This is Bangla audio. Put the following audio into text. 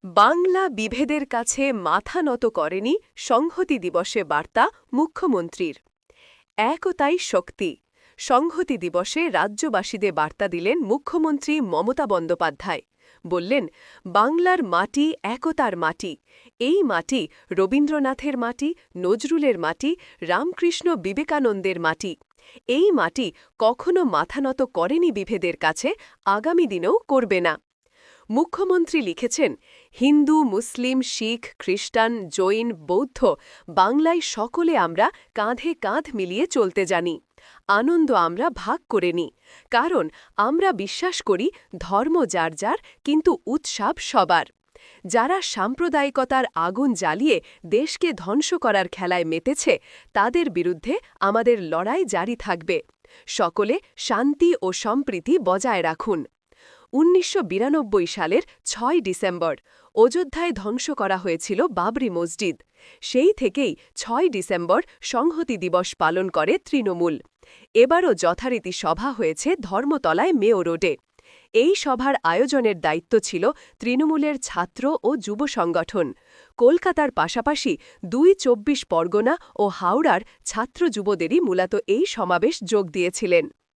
বাংলা বিভেদের কাছে মাথা নত করেনি সংহতি দিবসে বার্তা মুখ্যমন্ত্রীর। একতাই শক্তি। সংহতি দিবসে রাজ্যবাসীদের বার্তা দিলেন মুখ্যমন্ত্রী মমতা বন্দ্যোপাধ্যায়। বললেন, বাংলার মাটি একতার মাটি। এই মাটি রবীন্দ্রনাথের মাটি, নজরুলের মাটি, রামকৃষ্ণ বিবেকানন্দের মাটি। এই মাটি কখনো মাথা নত করেনি বিভেদের কাছে, আগামী দিনেও করবে না। মুখ্যমন্ত্রী লিখেছেন, হিন্দু, মুসলিম, শিখ, খ্রিস্টান, জৈন, বৌদ্ধ বাংলায় সকলে আমরা কাঁধে কাঁধ মিলিয়ে চলতে জানি। আনন্দ আমরা ভাগ করে নিই, কারণ আমরা বিশ্বাস করি ধর্ম যার যার, কিন্তু উৎসব সবার। যারা সাম্প্রদায়িকতার আগুন জ্বালিয়ে দেশকে ধ্বংস করার খেলায় মেতেছে, তাদের বিরুদ্ধে আমাদের লড়াই জারি থাকবে। সকলে শান্তি ও সম্প্রীতি বজায় রাখুন। ১৯৯২ সালের ৬ ডিসেম্বর অযোধ্যায় ধ্বংস করা হয়েছিল বাবরি মসজিদ। সেই থেকেই ৬ ডিসেম্বর সংহতি দিবস পালন করে তৃণমূল। এবারও যথারীতি সভা হয়েছে ধর্মতলায় মেয়ো রোডে। এই সভার আয়োজনের দায়িত্ব ছিল তৃণমূলের ছাত্র ও যুব সংগঠন। কলকাতার পাশাপাশি ২ চব্বিশ পরগনা ও হাওড়ার ছাত্র যুবদেরই মূলত এই সমাবেশ যোগ দিয়েছিলেন।